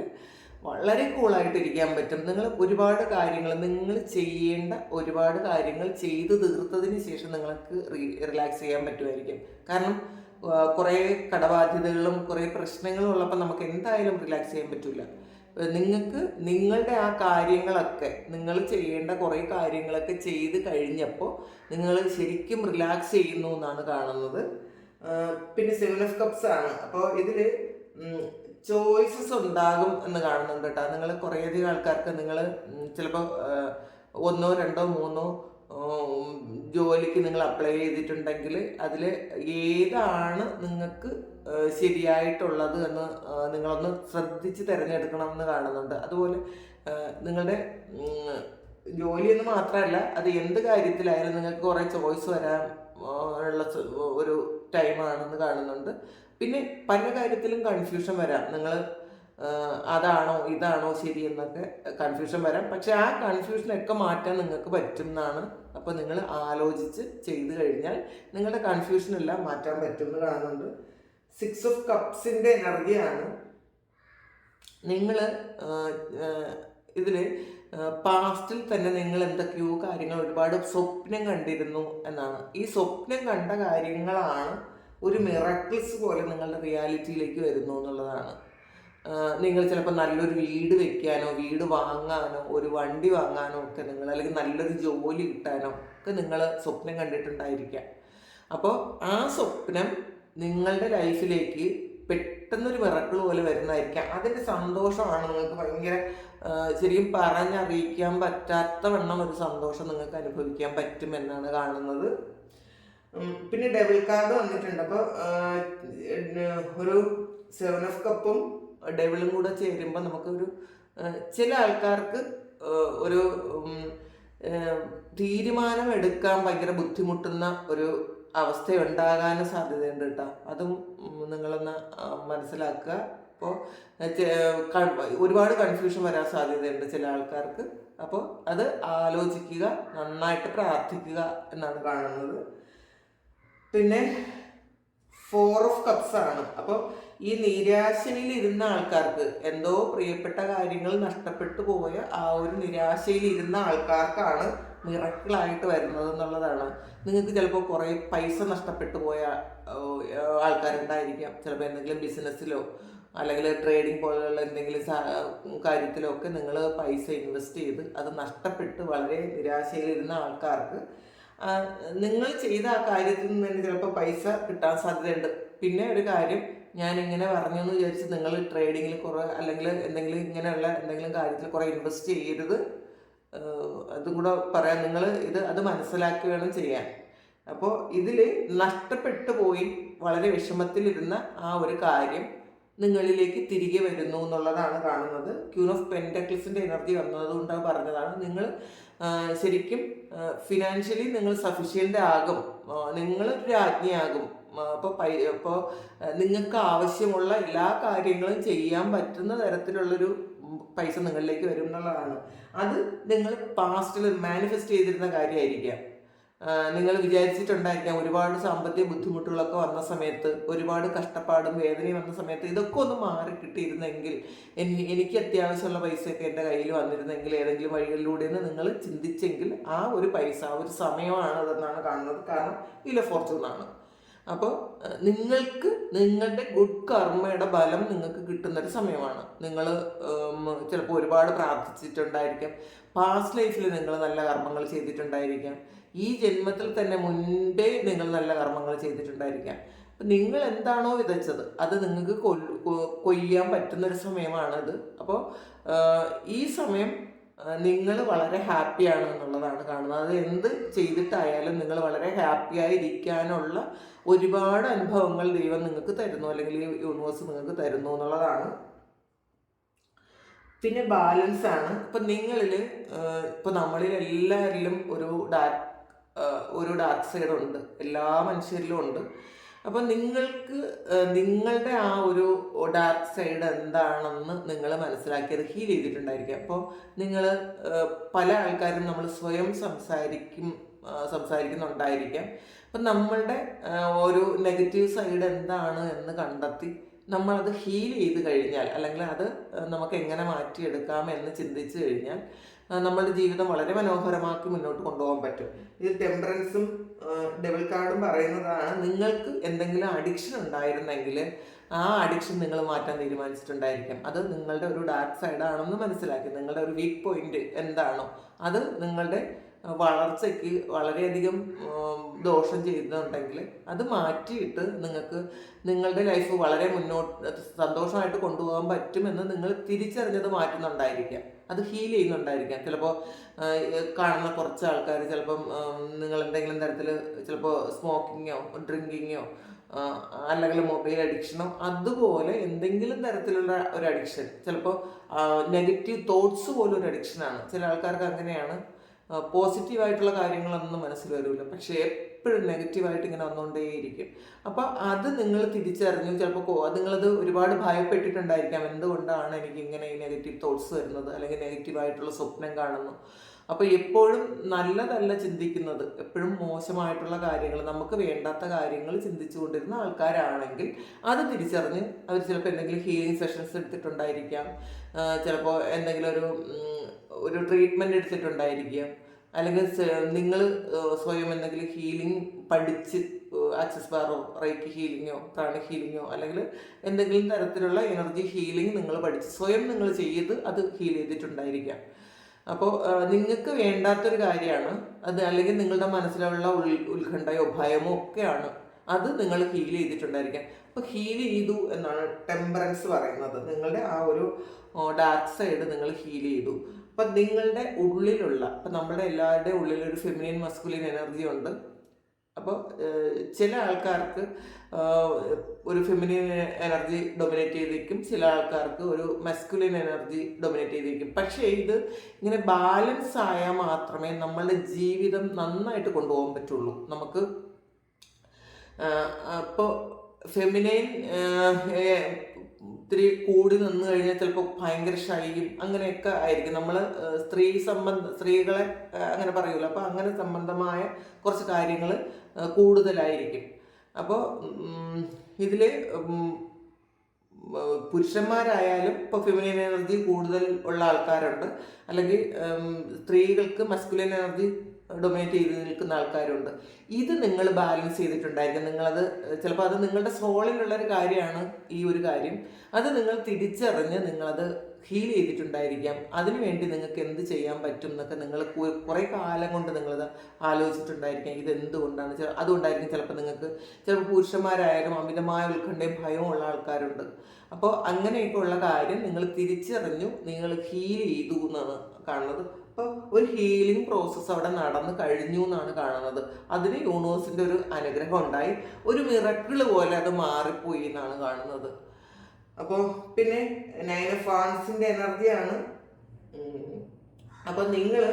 വളരെ കൂളായിട്ടിരിക്കാൻ പറ്റും. നിങ്ങൾ ഒരുപാട് കാര്യങ്ങൾ നിങ്ങൾ ചെയ്യേണ്ട ഒരുപാട് കാര്യങ്ങൾ ചെയ്തു തീർത്തതിന് ശേഷം നിങ്ങൾക്ക് റിലാക്സ് ചെയ്യാൻ പറ്റുമായിരിക്കും. കാരണം കുറേ കടബാധ്യതകളും കുറേ പ്രശ്നങ്ങളും ഉള്ളപ്പോൾ നമുക്ക് എന്തായാലും റിലാക്സ് ചെയ്യാൻ പറ്റില്ല. നിങ്ങളുടെ ആ കാര്യങ്ങളൊക്കെ നിങ്ങൾ ചെയ്യേണ്ട കുറേ കാര്യങ്ങളൊക്കെ ചെയ്ത് കഴിഞ്ഞപ്പോൾ നിങ്ങൾ ശരിക്കും റിലാക്സ് ചെയ്യുന്നു എന്നാണ് കാണുന്നത്. പിന്നെ 7 of Cups ആണ്. അപ്പോൾ ഇതിൽ ചോയ്സസ് ഉണ്ടാകും എന്ന് കാണുന്നുണ്ട് കേട്ടോ. നിങ്ങൾ കുറേയധികം ആൾക്കാർക്ക് നിങ്ങൾ ചിലപ്പോൾ 1, 2, 3 ജോലിക്ക് നിങ്ങൾ അപ്ലൈ ചെയ്തിട്ടുണ്ടെങ്കിൽ അതിൽ ഏതാണ് നിങ്ങൾക്ക് ശരിയായിട്ടുള്ളത് എന്ന് നിങ്ങളൊന്ന് ശ്രദ്ധിച്ച് തിരഞ്ഞെടുക്കണമെന്ന് കാണുന്നുണ്ട്. അതുപോലെ നിങ്ങളുടെ ജോലിയെന്ന് മാത്രമല്ല, അത് എന്ത് കാര്യത്തിലായാലും നിങ്ങൾക്ക് കുറേ ചോയ്സ് വരാൻ ഉള്ള ഒരു ടൈമാണെന്ന് കാണുന്നുണ്ട്. പിന്നെ പല കാര്യത്തിലും കൺഫ്യൂഷൻ വരാം. നിങ്ങൾ അതാണോ ഇതാണോ ശരി എന്നൊക്കെ കൺഫ്യൂഷൻ വരാം. പക്ഷെ ആ കൺഫ്യൂഷനൊക്കെ മാറ്റാൻ നിങ്ങൾക്ക് പറ്റും എന്നാണ്. അപ്പോൾ നിങ്ങൾ ആലോചിച്ച് ചെയ്തു കഴിഞ്ഞാൽ നിങ്ങളുടെ കൺഫ്യൂഷനെല്ലാം മാറ്റാൻ പറ്റും എന്ന് കാണുന്നുണ്ട്. 6 ഓഫ് കപ്സിൻ്റെ എനർജിയാണ്. നിങ്ങൾ ഇതിൽ പാസ്റ്റിൽ തന്നെ നിങ്ങൾ എന്തൊക്കെയോ കാര്യങ്ങൾ ഒരുപാട് സ്വപ്നം കണ്ടിരുന്നു എന്നാണ്. ഈ സ്വപ്നം കണ്ട കാര്യങ്ങളാണ് ഒരു മിറാക്കിൾസ് പോലെ നിങ്ങളുടെ റിയാലിറ്റിയിലേക്ക് വരുന്നു എന്നുള്ളതാണ്. നിങ്ങൾ ചിലപ്പോൾ നല്ലൊരു വീട് വെക്കാനോ വീട് വാങ്ങാനോ ഒരു വണ്ടി വാങ്ങാനോ ഒക്കെ നിങ്ങൾ, അല്ലെങ്കിൽ നല്ലൊരു ജോലി കിട്ടാനോ ഒക്കെ നിങ്ങൾ സ്വപ്നം കണ്ടിട്ടുണ്ടായിരിക്കാം. അപ്പോൾ ആ സ്വപ്നം നിങ്ങളുടെ ലൈഫിലേക്ക് പെട്ടെന്നൊരു മിറക്കിൾ പോലെ വരുന്നതായിരിക്കാം. അതിൻ്റെ സന്തോഷമാണ് നിങ്ങൾക്ക് ഭയങ്കര, ശരിക്കും പറഞ്ഞറിയിക്കാൻ പറ്റാത്ത വണ്ണം ഒരു സന്തോഷം നിങ്ങൾക്ക് അനുഭവിക്കാൻ പറ്റുമെന്നാണ് കാണുന്നത്. പിന്നെ ഡബിൾ കാർഡ് വന്നിട്ടുണ്ട്. അപ്പോൾ ഒരു 7 ഓഫ് കപ്പും ഡെവിളും കൂടെ ചേരുമ്പോൾ നമുക്കൊരു ചില ആൾക്കാർക്ക് ഒരു തീരുമാനം എടുക്കാൻ ഭയങ്കര ബുദ്ധിമുട്ടുന്ന ഒരു അവസ്ഥ ഉണ്ടാകാനും സാധ്യതയുണ്ട് കേട്ടോ. അതും നിങ്ങളൊന്ന് മനസ്സിലാക്കുക. അപ്പോൾ ഒരുപാട് കൺഫ്യൂഷൻ വരാൻ സാധ്യതയുണ്ട് ചില ആൾക്കാർക്ക്. അപ്പോൾ അത് ആലോചിക്കുക, നന്നായിട്ട് പ്രാർത്ഥിക്കുക എന്നാണ് കാണുന്നത്. പിന്നെ 4 ഓഫ് കപ്സ് ആണ്. അപ്പോൾ ഈ നിരാശയിൽ ഇരുന്ന ആൾക്കാർക്ക്, എന്തോ പ്രിയപ്പെട്ട കാര്യങ്ങൾ നഷ്ടപ്പെട്ടു പോയ ആ ഒരു നിരാശയിൽ ഇരുന്ന ആൾക്കാർക്കാണ് മിറക്കിളായിട്ട് വരുന്നത് എന്നുള്ളതാണ്. നിങ്ങൾക്ക് ചിലപ്പോൾ കുറേ പൈസ നഷ്ടപ്പെട്ടു പോയ ആൾക്കാരുണ്ടായിരിക്കാം. ചിലപ്പോൾ എന്തെങ്കിലും ബിസിനസ്സിലോ അല്ലെങ്കിൽ ട്രേഡിംഗ് പോലെയുള്ള എന്തെങ്കിലും കാര്യത്തിലോ ഒക്കെ നിങ്ങൾ പൈസ ഇൻവെസ്റ്റ് ചെയ്ത് അത് നഷ്ടപ്പെട്ട് വളരെ നിരാശയിലിരുന്ന ആൾക്കാർക്ക് നിങ്ങൾ ചെയ്ത ആ കാര്യത്തിൽ നിന്ന് തന്നെ ചിലപ്പോൾ പൈസ കിട്ടാൻ സാധ്യതയുണ്ട്. പിന്നെ ഒരു കാര്യം ഞാനിങ്ങനെ പറഞ്ഞു എന്ന് വിചാരിച്ച് നിങ്ങൾ ട്രേഡിങ്ങിൽ കുറേ അല്ലെങ്കിൽ എന്തെങ്കിലും ഇങ്ങനെയുള്ള എന്തെങ്കിലും കാര്യത്തിൽ കുറേ ഇൻവെസ്റ്റ് ചെയ്യരുത്. അതും കൂടെ പറയാം. നിങ്ങൾ അത് മനസ്സിലാക്കി വേണം ചെയ്യാൻ. അപ്പോൾ ഇതിൽ നഷ്ടപ്പെട്ടു പോയി വളരെ വിഷമത്തിലിരുന്ന ആ ഒരു കാര്യം നിങ്ങളിലേക്ക് തിരികെ വരുന്നു എന്നുള്ളതാണ് കാണുന്നത്. ക്യൂൻ ഓഫ് പെൻറ്റക്കിൾസിൻ്റെ എനർജി വന്നതുകൊണ്ടാണ് പറഞ്ഞതാണ്. നിങ്ങൾ ശരിക്കും ഫിനാൻഷ്യലി നിങ്ങൾ സഫിഷ്യൻ്റ് ആകും, നിങ്ങളൊരു രാജ്ഞിയാകും. അപ്പോൾ നിങ്ങൾക്ക് ആവശ്യമുള്ള എല്ലാ കാര്യങ്ങളും ചെയ്യാൻ പറ്റുന്ന തരത്തിലുള്ളൊരു പൈസ നിങ്ങളിലേക്ക് വരും എന്നുള്ളതാണ്. അത് നിങ്ങൾ പാസ്റ്റിൽ മാനിഫെസ്റ്റ് ചെയ്തിരുന്ന കാര്യമായിരിക്കാം. നിങ്ങൾ വിചാരിച്ചിട്ടുണ്ടായിരിക്കാം ഒരുപാട് സാമ്പത്തിക ബുദ്ധിമുട്ടുകളൊക്കെ വന്ന സമയത്ത്, ഒരുപാട് കഷ്ടപ്പാടും വേദനയും വന്ന സമയത്ത് ഇതൊക്കെ ഒന്ന് മാറി കിട്ടിയിരുന്നെങ്കിൽ, എനിക്ക് അത്യാവശ്യമുള്ള പൈസയൊക്കെ എൻ്റെ കയ്യിൽ വന്നിരുന്നെങ്കിൽ ഏതെങ്കിലും വഴികളിലൂടെയെന്ന് നിങ്ങൾ ചിന്തിച്ചെങ്കിൽ ആ ഒരു പൈസ, ആ ഒരു സമയമാണ് അതെന്നാണ് കാണുന്നത്. കാരണം വീൽ ഓഫ് ഫോർച്യൂൺ ആണ്. അപ്പോൾ നിങ്ങൾക്ക് നിങ്ങളുടെ ഗുഡ് കർമ്മയുടെ ബലം നിങ്ങൾക്ക് കിട്ടുന്നൊരു സമയമാണ്. നിങ്ങൾ ചിലപ്പോൾ ഒരുപാട് പ്രാർത്ഥിച്ചിട്ടുണ്ടായിരിക്കാം. പാസ്റ്റ് ലൈഫിൽ നിങ്ങൾ നല്ല കർമ്മങ്ങൾ ചെയ്തിട്ടുണ്ടായിരിക്കാം. ഈ ജന്മത്തിൽ തന്നെ മുൻപേ നിങ്ങൾ നല്ല കർമ്മങ്ങൾ ചെയ്തിട്ടുണ്ടായിരിക്കാം. അപ്പം നിങ്ങൾ എന്താണോ വിതച്ചത് അത് നിങ്ങൾക്ക് കൊയ്യാൻ പറ്റുന്നൊരു സമയമാണത്. അപ്പോൾ ഈ സമയം നിങ്ങൾ വളരെ ഹാപ്പിയാണ് എന്നുള്ളതാണ് കാണുന്നത്. അത് എന്ത് ചെയ്തിട്ടായാലും നിങ്ങൾ വളരെ ഹാപ്പിയായിരിക്കാനുള്ള ഒരുപാട് അനുഭവങ്ങൾ ദൈവം നിങ്ങൾക്ക് തരുന്നു, അല്ലെങ്കിൽ യൂണിവേഴ്സ് നിങ്ങൾക്ക് തരുന്നു എന്നുള്ളതാണ്. പിന്നെ ബാലൻസ് ആണ്. ഇപ്പം നിങ്ങളിൽ ഇപ്പം നമ്മളിൽ എല്ലാവരിലും ഒരു ഡാർക്ക് സൈഡ് ഉണ്ട്, എല്ലാ മനുഷ്യരിലും ഉണ്ട്. അപ്പം നിങ്ങൾക്ക് നിങ്ങളുടെ ആ ഒരു ഡാർക്ക് സൈഡ് എന്താണെന്ന് നിങ്ങൾ മനസ്സിലാക്കിയത് ഹീൽ ചെയ്തിട്ടുണ്ടായിരിക്കും. അപ്പോൾ നിങ്ങൾ പല ആൾക്കാരും നമ്മൾ സ്വയം സംസാരിക്കുന്നുണ്ടായിരിക്കാം. അപ്പം നമ്മളുടെ ഒരു നെഗറ്റീവ് സൈഡ് എന്താണ് എന്ന് കണ്ടെത്തി നമ്മളത് ഹീൽ ചെയ്ത് കഴിഞ്ഞാൽ, അല്ലെങ്കിൽ അത് നമുക്ക് എങ്ങനെ മാറ്റിയെടുക്കാം എന്ന് ചിന്തിച്ച് കഴിഞ്ഞാൽ നമ്മളുടെ ജീവിതം വളരെ മനോഹരമാക്കി മുന്നോട്ട് കൊണ്ടുപോകാൻ പറ്റും. ഇത് ടെമ്പറൻസും ഡബിൾ കാർഡും പറയുന്നതാണ്. നിങ്ങൾക്ക് എന്തെങ്കിലും അഡിക്ഷൻ ഉണ്ടായിരുന്നെങ്കിൽ ആ അഡിക്ഷൻ നിങ്ങൾ മാറ്റാൻ തീരുമാനിച്ചിട്ടുണ്ടായിരിക്കാം. അത് നിങ്ങളുടെ ഒരു ഡാർക്ക് സൈഡാണെന്ന് മനസ്സിലാക്കി, നിങ്ങളുടെ ഒരു വീക്ക് പോയിന്റ് എന്താണോ അത് നിങ്ങളുടെ വളർച്ചയ്ക്ക് വളരെയധികം ദോഷം ചെയ്യുന്നുണ്ടെങ്കിൽ അത് മാറ്റിയിട്ട് നിങ്ങൾക്ക് നിങ്ങളുടെ ലൈഫ് വളരെ മുന്നോട്ട് സന്തോഷമായിട്ട് കൊണ്ടുപോകാൻ പറ്റുമെന്ന് നിങ്ങൾ തിരിച്ചറിഞ്ഞത് മാറ്റുന്നുണ്ടായിരിക്കാം. അത് ഹീൽ ചെയ്യുന്നുണ്ടായിരിക്കാം. ചിലപ്പോൾ കാണുന്ന കുറച്ച് ആൾക്കാർ ചിലപ്പം നിങ്ങൾ എന്തെങ്കിലും തരത്തിൽ ചിലപ്പോൾ സ്മോക്കിങ്ങോ ഡ്രിങ്കിങ്ങോ അല്ലെങ്കിൽ മൊബൈൽ അഡിക്ഷനോ അതുപോലെ എന്തെങ്കിലും തരത്തിലുള്ള ഒരു അഡിക്ഷൻ, ചിലപ്പോൾ നെഗറ്റീവ് തോട്ട്സ് പോലും ഒരു അഡിക്ഷനാണ്. ചില ആൾക്കാർക്ക് അങ്ങനെയാണ്. പോസിറ്റീവായിട്ടുള്ള കാര്യങ്ങളൊന്നും മനസ്സിൽ വരില്ല, പക്ഷേ എപ്പോഴും നെഗറ്റീവായിട്ട് ഇങ്ങനെ വന്നുകൊണ്ടേയിരിക്കും. അപ്പോൾ അത് നിങ്ങൾ തിരിച്ചറിഞ്ഞു. ചിലപ്പോൾ നിങ്ങളത് ഒരുപാട് ഭയപ്പെട്ടിട്ടുണ്ടായിരിക്കാം, എന്തുകൊണ്ടാണ് എനിക്ക് ഇങ്ങനെ ഈ നെഗറ്റീവ് തോട്ട്സ് വരുന്നത്, അല്ലെങ്കിൽ നെഗറ്റീവായിട്ടുള്ള സ്വപ്നം കാണുന്നു. അപ്പോൾ എപ്പോഴും നല്ലതല്ല ചിന്തിക്കുന്നത്, എപ്പോഴും മോശമായിട്ടുള്ള കാര്യങ്ങൾ, നമുക്ക് വേണ്ടാത്ത കാര്യങ്ങൾ ചിന്തിച്ചു കൊണ്ടിരുന്ന ആൾക്കാരാണെങ്കിൽ അത് തിരിച്ചറിഞ്ഞ് അവർ ചിലപ്പോൾ എന്തെങ്കിലും ഹീലിംഗ് സെഷൻസ് എടുത്തിട്ടുണ്ടായിരിക്കാം, ചിലപ്പോൾ എന്തെങ്കിലും ഒരു ട്രീറ്റ്മെൻറ്റ് എടുത്തിട്ടുണ്ടായിരിക്കാം, അല്ലെങ്കിൽ നിങ്ങൾ സ്വയം എന്തെങ്കിലും ഹീലിംഗ് പഠിച്ച് ആക്സസ് ബാറോ റൈക്കി ഹീലിങ്ങോ പ്രാണിക് ഹീലിങ്ങോ അല്ലെങ്കിൽ എന്തെങ്കിലും തരത്തിലുള്ള എനർജി ഹീലിംഗ് നിങ്ങൾ പഠിച്ച് സ്വയം നിങ്ങൾ ചെയ്ത് അത് ഹീൽ ചെയ്തിട്ടുണ്ടായിരിക്കാം. അപ്പോൾ നിങ്ങൾക്ക് വേണ്ടാത്തൊരു കാര്യമാണ് അത്, അല്ലെങ്കിൽ നിങ്ങളുടെ മനസ്സിലുള്ള ഉത്കണ്ഠയോ ഭയമോ ഒക്കെയാണ്, അത് നിങ്ങൾ ഹീൽ ചെയ്തിട്ടുണ്ടായിരിക്കാം. അപ്പോൾ ഹീൽ ചെയ്തു എന്നാണ് ടെമ്പറൻസ് പറയുന്നത്. നിങ്ങളുടെ ആ ഒരു ഡാർക്ക് സൈഡ് നിങ്ങൾ ഹീൽ ചെയ്തു. അപ്പം നിങ്ങളുടെ ഉള്ളിലുള്ള, ഇപ്പം നമ്മുടെ എല്ലാവരുടെയും ഉള്ളിലൊരു ഫെമിനിൻ മസ്കുലിൻ എനർജി ഉണ്ട്. അപ്പോൾ ചില ആൾക്കാർക്ക് ഒരു ഫെമിനിൻ എനർജി ഡൊമിനേറ്റ് ചെയ്തേക്കും, ചില ആൾക്കാർക്ക് ഒരു മസ്കുലിൻ എനർജി ഡൊമിനേറ്റ് ചെയ്തേക്കും. പക്ഷേ ഇത് ഇങ്ങനെ ബാലൻസ് ആയാൽ മാത്രമേ നമ്മളുടെ ജീവിതം നന്നായിട്ട് കൊണ്ടുപോകാൻ പറ്റുള്ളൂ. നമുക്ക് അപ്പോൾ ഫെമിനൈൻ ഇത്തിരി കൂടി നിന്ന് കഴിഞ്ഞാൽ ചിലപ്പോൾ ഭയങ്കര ഷൈയും അങ്ങനെയൊക്കെ ആയിരിക്കും. നമ്മൾ സ്ത്രീകളെ അങ്ങനെ പറയൂല. അപ്പോൾ അങ്ങനെ സംബന്ധമായ കുറച്ച് കാര്യങ്ങൾ കൂടുതലായിരിക്കും. അപ്പോൾ ഇതിൽ പുരുഷന്മാരായാലും ഇപ്പോൾ ഫെമിനിൻ എനർജി കൂടുതൽ ഉള്ള ആൾക്കാരുണ്ട്, അല്ലെങ്കിൽ സ്ത്രീകൾക്ക് മസ്കുലിൻ എനർജി ഡൊമിനേറ്റ് ചെയ്ത് നിൽക്കുന്ന ആൾക്കാരുണ്ട്. ഇത് നിങ്ങൾ ബാലൻസ് ചെയ്തിട്ടുണ്ടായിരിക്കും. നിങ്ങളത് ചിലപ്പോൾ അത് നിങ്ങളുടെ സോളിലുള്ളൊരു കാര്യമാണ് ഈ ഒരു കാര്യം. അത് നിങ്ങൾ തിരിച്ചറിഞ്ഞ് നിങ്ങളത് ഹീൽ ചെയ്തിട്ടുണ്ടായിരിക്കാം. അതിനുവേണ്ടി നിങ്ങൾക്ക് എന്ത് ചെയ്യാൻ പറ്റും എന്നൊക്കെ നിങ്ങൾ കുറേ കാലം കൊണ്ട് നിങ്ങളത് ആലോചിച്ചിട്ടുണ്ടായിരിക്കാം. ഇതെന്തുകൊണ്ടാണ്, അതുകൊണ്ടായിരിക്കും ചിലപ്പോൾ നിങ്ങൾക്ക്, ചിലപ്പോൾ പുരുഷന്മാരായാലും അമിതമായ ഉത്കണ്ഠയും ഭയവും ഉള്ള ആൾക്കാരുണ്ട്. അപ്പോൾ അങ്ങനെയൊക്കെ ഉള്ള കാര്യം നിങ്ങൾ തിരിച്ചറിഞ്ഞു, നിങ്ങൾ ഹീൽ ചെയ്തു എന്നാണ് കാണുന്നത്. അപ്പോൾ ഒരു ഹീലിംഗ് പ്രോസസ്സ് അവിടെ നടന്നു കഴിഞ്ഞു എന്നാണ് കാണുന്നത്. അതിന് യൂണിവേഴ്സിൻ്റെ ഒരു അനുഗ്രഹം ഉണ്ടായി, ഒരു മിറക്കിള് പോലെ അത് മാറിപ്പോയി എന്നാണ് കാണുന്നത്. അപ്പോൾ പിന്നെ 9 ഓഫ് വാൻഡ്സിൻ്റെ എനർജിയാണ്. അപ്പോൾ നിങ്ങൾ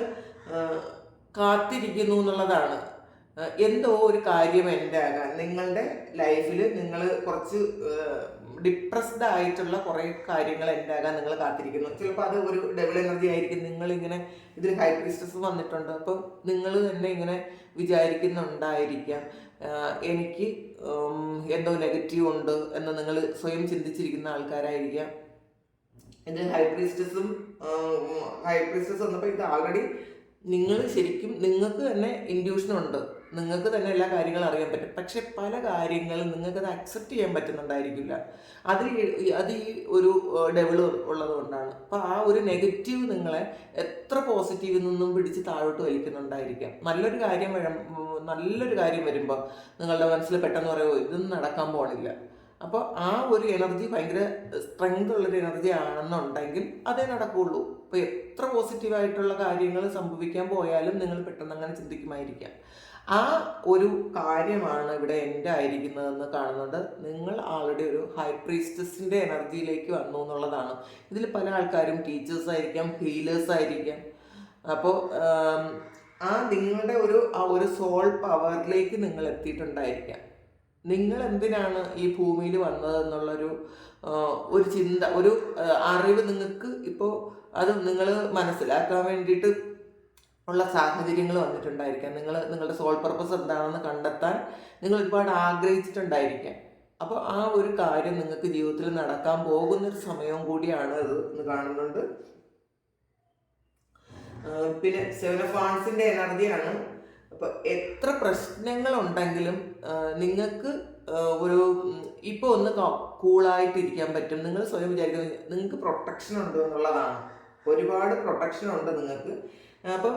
കാത്തിരിക്കുന്നു എന്നുള്ളതാണ്. എന്തോ ഒരു കാര്യം എൻ്റെ ആകാൻ, നിങ്ങളുടെ ലൈഫിൽ നിങ്ങൾ കുറച്ച് ഡിപ്രസ്ഡ് ആയിട്ടുള്ള കുറേ കാര്യങ്ങൾ എൻ്റെ ആകാൻ നിങ്ങൾ കാത്തിരിക്കുന്നു. ചിലപ്പോൾ അത് ഒരു ഡബിൾ എനർജി ആയിരിക്കും. നിങ്ങളിങ്ങനെ ഇതിൽ ഹൈ പ്രീസ്റ്റസ് വന്നിട്ടുണ്ട്. അപ്പോൾ നിങ്ങൾ തന്നെ ഇങ്ങനെ വിചാരിക്കുന്നുണ്ടായിരിക്കാം, എനിക്ക് എന്തോ നെഗറ്റീവ് ഉണ്ട് എന്ന് നിങ്ങൾ സ്വയം ചിന്തിച്ചിരിക്കുന്ന ആൾക്കാരായിരിക്കാം. ഇത് ഹൈ പ്രീസ്റ്റസ് വന്നപ്പോൾ ഇത് ആൾറെഡി നിങ്ങൾ ശരിക്കും, നിങ്ങൾക്ക് തന്നെ ഇൻഡ്യൂഷനുണ്ട്, നിങ്ങൾക്ക് തന്നെ എല്ലാ കാര്യങ്ങളും അറിയാൻ പറ്റും. പക്ഷെ പല കാര്യങ്ങളും നിങ്ങൾക്കത് അക്സെപ്റ്റ് ചെയ്യാൻ പറ്റുന്നുണ്ടായിരിക്കില്ല. അത് ഈ ഒരു ഡെവൽ ഉള്ളത് കൊണ്ടാണ്. അപ്പോൾ ആ ഒരു നെഗറ്റീവ് നിങ്ങളെ എത്ര പോസിറ്റീവിൽ നിന്നും പിടിച്ച് താഴോട്ട് വലിക്കുന്നുണ്ടായിരിക്കാം. നല്ലൊരു കാര്യം വരുമ്പോൾ നിങ്ങളുടെ മനസ്സിൽ പെട്ടെന്ന് പറയുമോ ഇതൊന്നും നടക്കാൻ പോണില്ല. അപ്പോൾ ആ ഒരു എനർജി ഭയങ്കര സ്ട്രെങ്ത് ഉള്ളൊരു എനർജി ആണെന്നുണ്ടെങ്കിൽ അതേ നടക്കുകയുള്ളൂ. അപ്പോൾ എത്ര പോസിറ്റീവായിട്ടുള്ള കാര്യങ്ങൾ സംഭവിക്കാൻ പോയാലും നിങ്ങൾ പെട്ടെന്ന് അങ്ങനെ ചിന്തിക്കുമായിരിക്കാം. ആ ഒരു കാര്യമാണ് ഇവിടെ എൻ്റെ ആയിരിക്കുന്നതെന്ന് കാണുന്നുണ്ട്. നിങ്ങൾ ആൾറെഡി ഒരു ഹൈ പ്രീസ്റ്റസിൻ്റെ എനർജിയിലേക്ക് വന്നു എന്നുള്ളതാണ്. ഇതിൽ പല ആൾക്കാരും ടീച്ചേഴ്സ് ആയിരിക്കാം, ഹീലേഴ്സ് ആയിരിക്കാം. അപ്പോൾ നിങ്ങളുടെ ഒരു സോൾ പവറിലേക്ക് നിങ്ങൾ എത്തിയിട്ടുണ്ടായിരിക്കാം. നിങ്ങൾ എന്തിനാണ് ഈ ഭൂമിയിൽ വന്നതെന്നുള്ളൊരു ചിന്ത, ഒരു അറിവ് നിങ്ങൾക്ക് ഇപ്പോൾ അത് നിങ്ങൾ മനസ്സിലാക്കാൻ വേണ്ടിയിട്ട് ഉള്ള സാഹചര്യങ്ങൾ വന്നിട്ടുണ്ടായിരിക്കാം. നിങ്ങളുടെ സോൾ പർപ്പസ് എന്താണെന്ന് കണ്ടെത്താൻ നിങ്ങൾ ഒരുപാട് ആഗ്രഹിച്ചിട്ടുണ്ടായിരിക്കാം. അപ്പോൾ ആ ഒരു കാര്യം നിങ്ങൾക്ക് ജീവിതത്തിൽ നടക്കാൻ പോകുന്നൊരു സമയവും കൂടിയാണ് ഇത് എന്ന് കാണുന്നുണ്ട്. പിന്നെ 7 ഓഫ് വാൻഡ്സിൻ്റെ എനർജിയാണ്. അപ്പോൾ എത്ര പ്രശ്നങ്ങളുണ്ടെങ്കിലും നിങ്ങൾക്ക് ഇപ്പോൾ ഒന്ന് കൂളായിട്ടിരിക്കാൻ പറ്റും. നിങ്ങൾ സ്വയം വിചാരിക്കുന്നത് നിങ്ങൾക്ക് പ്രൊട്ടക്ഷൻ ഉണ്ട് എന്നുള്ളതാണ്. ഒരുപാട് പ്രൊട്ടക്ഷൻ ഉണ്ട് നിങ്ങൾക്ക്. അപ്പോൾ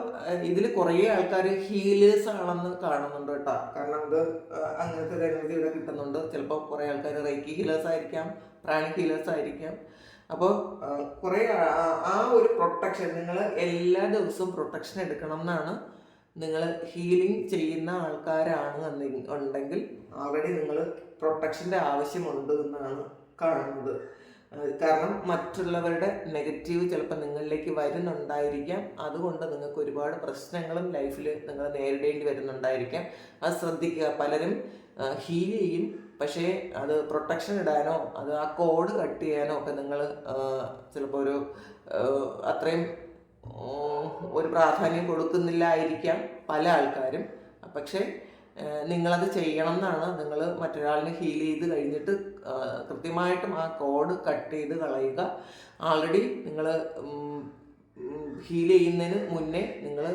ഇതിൽ കുറേ ആൾക്കാർ ഹീലേഴ്സ് ആണെന്ന് കാണുന്നുണ്ട് കേട്ടോ. കാരണം ഇത് അങ്ങനത്തെ ഒരു എനർജി ഇവിടെ കിട്ടുന്നുണ്ട്. ചിലപ്പോൾ കുറേ ആൾക്കാർ റൈക്കി ഹീലേഴ്സ് ആയിരിക്കാം, പ്രാണിക് ഹീലേഴ്സ് ആയിരിക്കാം. അപ്പോൾ കുറേ ആ ഒരു പ്രൊട്ടക്ഷൻ നിങ്ങൾ എല്ലാ ദിവസവും പ്രൊട്ടക്ഷൻ എടുക്കണം എന്നാണ്. നിങ്ങൾ ഹീലിംഗ് ചെയ്യുന്ന ആൾക്കാരാണ് ഉണ്ടെങ്കിൽ ആൾറെഡി നിങ്ങൾ പ്രൊട്ടക്ഷൻ്റെ ആവശ്യമുണ്ട് എന്നാണ് കാണുന്നത്. കാരണം മറ്റുള്ളവരുടെ നെഗറ്റീവ് ചിലപ്പോൾ നിങ്ങളിലേക്ക് വരുന്നുണ്ടായിരിക്കാം. അതുകൊണ്ട് നിങ്ങൾക്ക് ഒരുപാട് പ്രശ്നങ്ങളും ലൈഫിൽ നിങ്ങൾ നേരിടേണ്ടി വരുന്നുണ്ടായിരിക്കാം. അത് ശ്രദ്ധിക്കുക. പലരും ഹീൽ ചെയ്യും, പക്ഷേ അത് പ്രൊട്ടക്ഷൻ ഇടാനോ അത് ആ കോഡ് കട്ട് ചെയ്യാനോ ഒക്കെ നിങ്ങൾ ചിലപ്പോൾ അത്രയും ഒരു പ്രാധാന്യം കൊടുക്കുന്നില്ലായിരിക്കാം പല ആൾക്കാരും. പക്ഷേ നിങ്ങളത് ചെയ്യണം എന്നാണ്. നിങ്ങൾ മറ്റൊരാളിനെ ഹീൽ ചെയ്ത് കഴിഞ്ഞിട്ട് കൃത്യമായിട്ടും ആ കോഡ് കട്ട് ചെയ്ത് കളയുക. ആൾറെഡി നിങ്ങൾ ഹീൽ ചെയ്യുന്നതിന് മുന്നേ നിങ്ങൾ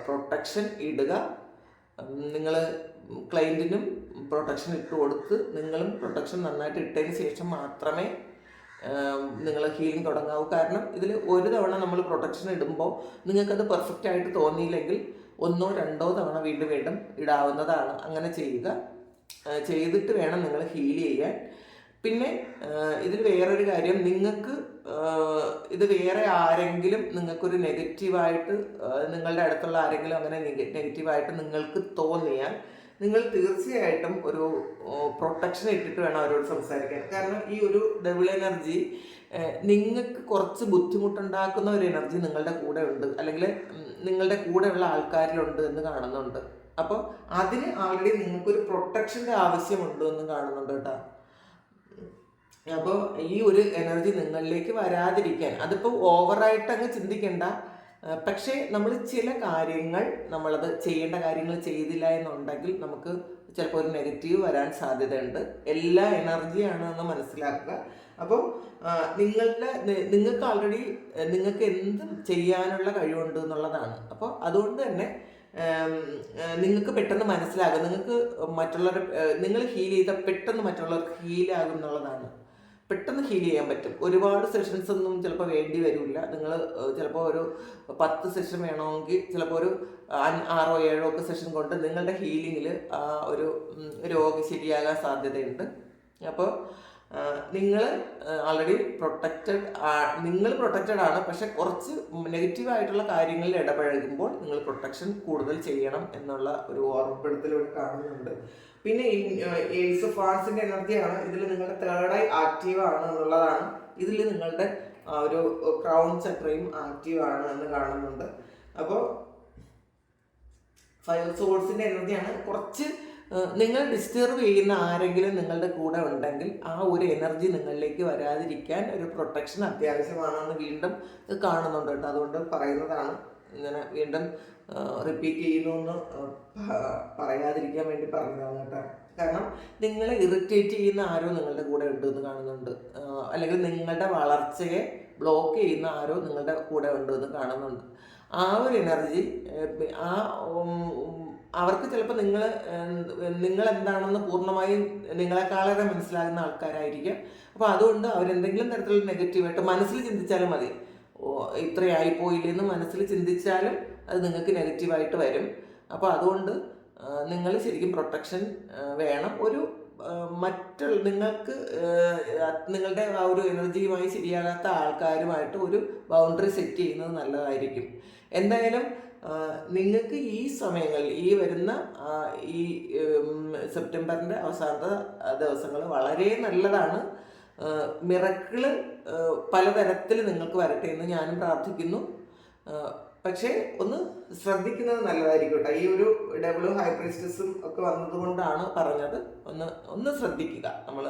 പ്രൊട്ടക്ഷൻ ഇടുക. നിങ്ങൾ ക്ലയൻറ്റിനും പ്രൊട്ടക്ഷൻ ഇട്ട് കൊടുത്ത് നിങ്ങളും പ്രൊട്ടക്ഷൻ നന്നായിട്ട് ഇട്ടതിന് ശേഷം മാത്രമേ നിങ്ങൾ ഹീലിംഗ് തുടങ്ങാവൂ. കാരണം ഇതിൽ ഒരു തവണ നമ്മൾ പ്രൊട്ടക്ഷൻ ഇടുമ്പോൾ നിങ്ങൾക്കത് പെർഫെക്റ്റ് ആയിട്ട് തോന്നിയില്ലെങ്കിൽ 1 2 തവണ വീണ്ടും വീണ്ടും ഇടാവുന്നതാണ്. അങ്ങനെ ചെയ്യുക. ചെയ്തിട്ട് വേണം നിങ്ങൾ ഹീൽ ചെയ്യാൻ. പിന്നെ ഇതിൽ വേറൊരു കാര്യം, നിങ്ങൾക്ക് ഇത് വേറെ ആരെങ്കിലും നിങ്ങൾക്കൊരു നെഗറ്റീവായിട്ട് നിങ്ങളുടെ അടുത്തുള്ള ആരെങ്കിലും അങ്ങനെ നെഗറ്റീവായിട്ട് നിങ്ങൾക്ക് തോന്നിയാൽ നിങ്ങൾ തീർച്ചയായിട്ടും ഒരു പ്രൊട്ടക്ഷൻ ഇട്ടിട്ട് വേണം അവരോട് സംസാരിക്കാൻ. കാരണം ഈ ഒരു ഡബിൾ എനർജി നിങ്ങൾക്ക് കുറച്ച് ബുദ്ധിമുട്ടുണ്ടാക്കുന്ന ഒരു എനർജി നിങ്ങളുടെ കൂടെ ഉണ്ട്, അല്ലെങ്കിൽ നിങ്ങളുടെ കൂടെയുള്ള ആൾക്കാരിലുണ്ട് എന്ന് കാണുന്നുണ്ട്. അപ്പോൾ അതിന് ആൾറെഡി നിങ്ങൾക്കൊരു പ്രൊട്ടക്ഷൻ്റെ ആവശ്യമുണ്ട് എന്ന് കാണുന്നുണ്ട് കേട്ടോ. അപ്പോൾ ഈ ഒരു എനർജി നിങ്ങളിലേക്ക് വരാതിരിക്കാൻ, അതിപ്പോൾ ഓവറായിട്ട് അങ്ങ് ചിന്തിക്കേണ്ട. പക്ഷേ നമ്മൾ ചില കാര്യങ്ങൾ നമ്മളത് ചെയ്യേണ്ട കാര്യങ്ങൾ ചെയ്തില്ല എന്നുണ്ടെങ്കിൽ നമുക്ക് ചിലപ്പോൾ ഒരു നെഗറ്റീവ് വരാൻ സാധ്യതയുണ്ട്. എല്ലാ എനർജിയാണ് എന്ന് മനസ്സിലാക്കുക. അപ്പോൾ നിങ്ങൾക്ക് ആൾറെഡി നിങ്ങൾക്ക് എന്തും ചെയ്യാനുള്ള കഴിവുണ്ട് എന്നുള്ളതാണ്. അപ്പോൾ അതുകൊണ്ട് തന്നെ നിങ്ങൾക്ക് പെട്ടെന്ന് മനസ്സിലാകും. നിങ്ങൾക്ക് നിങ്ങൾ ഹീൽ ചെയ്ത പെട്ടെന്ന് മറ്റുള്ളവർക്ക് ഹീലാകും എന്നുള്ളതാണ്. പെട്ടെന്ന് ഹീൽ ചെയ്യാൻ പറ്റും. ഒരുപാട് സെഷൻസ് ഒന്നും ചിലപ്പോൾ വേണ്ടി വരില്ല. നിങ്ങൾ ചിലപ്പോൾ ഒരു 10 സെഷൻ വേണമെങ്കിൽ ചിലപ്പോൾ ഒരു 6 7 ഒക്കെ സെഷൻ കൊണ്ട് നിങ്ങളുടെ ഹീലിങ്ങിൽ ആ ഒരു രോഗി ശരിയാകാൻ സാധ്യതയുണ്ട്. അപ്പോൾ നിങ്ങൾ ആൾറെഡി നിങ്ങൾ പ്രൊട്ടക്റ്റഡ് ആണ്. പക്ഷെ കുറച്ച് നെഗറ്റീവായിട്ടുള്ള കാര്യങ്ങളിൽ ഇടപഴകുമ്പോൾ നിങ്ങൾ പ്രൊട്ടക്ഷൻ കൂടുതൽ ചെയ്യണം എന്നുള്ള ഒരു ഓർമ്മപ്പെടുത്തലൂടെ കാണുന്നുണ്ട്. പിന്നെ ഏസ് ഓഫ് വാൻസിന്റെ എനർജിയാണ്. ഇതിൽ നിങ്ങളുടെ തേർഡ് ഐ ആക്റ്റീവ് ആണ് എന്നുള്ളതാണ്. ഇതിൽ നിങ്ങളുടെ ഒരു ക്രൗൺ ചക്രയും ആക്റ്റീവ് ആണ് എന്ന് കാണുന്നുണ്ട്. അപ്പോൾ 5 സോഴ്സിന്റെ എനർജിയാണ്. കുറച്ച് നിങ്ങൾ ഡിസ്റ്റർബ് ചെയ്യുന്ന ആരെങ്കിലും നിങ്ങളുടെ കൂടെ ഉണ്ടെങ്കിൽ ആ ഒരു എനർജി നിങ്ങളിലേക്ക് വരാതിരിക്കാൻ ഒരു പ്രൊട്ടക്ഷൻ അത്യാവശ്യമാണെന്ന് വീണ്ടും കാണുന്നുണ്ട് കേട്ടോ. അതുകൊണ്ട് പറയുന്നതാണ്. ഇങ്ങനെ വീണ്ടും റിപ്പീറ്റ് ചെയ്യുന്നു എന്ന് പറയാതിരിക്കാൻ വേണ്ടി പറഞ്ഞതാണ് കേട്ടോ. കാരണം നിങ്ങളെ ഇറിറ്റേറ്റ് ചെയ്യുന്ന ആരോ നിങ്ങളുടെ കൂടെ ഉണ്ട് എന്ന് കാണുന്നുണ്ട്. അല്ലെങ്കിൽ നിങ്ങളുടെ വളർച്ചയെ ബ്ലോക്ക് ചെയ്യുന്ന ആരോ നിങ്ങളുടെ കൂടെ ഉണ്ട് എന്ന് കാണുന്നുണ്ട്. ആ ഒരു എനർജി അവർക്ക് ചിലപ്പോൾ നിങ്ങൾ എന്താണെന്ന് പൂർണ്ണമായും നിങ്ങളെക്കാളേറെ മനസ്സിലാകുന്ന ആൾക്കാരായിരിക്കും. അപ്പോൾ അതുകൊണ്ട് അവരെന്തെങ്കിലും തരത്തിലുള്ള നെഗറ്റീവായിട്ട് മനസ്സിൽ ചിന്തിച്ചാലും മതി. ഇത്രയായിപ്പോയില്ലെന്ന് മനസ്സിൽ ചിന്തിച്ചാലും അത് നിങ്ങൾക്ക് നെഗറ്റീവായിട്ട് വരും. അപ്പോൾ അതുകൊണ്ട് നിങ്ങൾ ശരിക്കും പ്രൊട്ടക്ഷൻ വേണം. നിങ്ങൾക്ക് നിങ്ങളുടെ ആ ഒരു എനർജിയുമായി ശരിയാകാത്ത ആൾക്കാരുമായിട്ട് ഒരു ബൗണ്ടറി സെറ്റ് ചെയ്യുന്നത് നല്ലതായിരിക്കും. എന്തായാലും നിങ്ങൾക്ക് ഈ സമയങ്ങളിൽ ഈ വരുന്ന ഈ സെപ്റ്റംബറിൻ്റെ അവസാനത്തെ ദിവസങ്ങൾ വളരെ നല്ലതാണ്. മിറക്കിള് പലതരത്തിൽ നിങ്ങൾക്ക് വരട്ടെ എന്ന് ഞാനും പ്രാർത്ഥിക്കുന്നു. പക്ഷേ ഒന്ന് ശ്രദ്ധിക്കുന്നത് നല്ലതായിരിക്കും കേട്ടോ. ഈ ഒരു ഡബിൾ ഹൈ പ്രീസ്റ്റസും ഒക്കെ വന്നതുകൊണ്ടാണ് പറഞ്ഞത്. ഒന്ന് ശ്രദ്ധിക്കുക. നമ്മൾ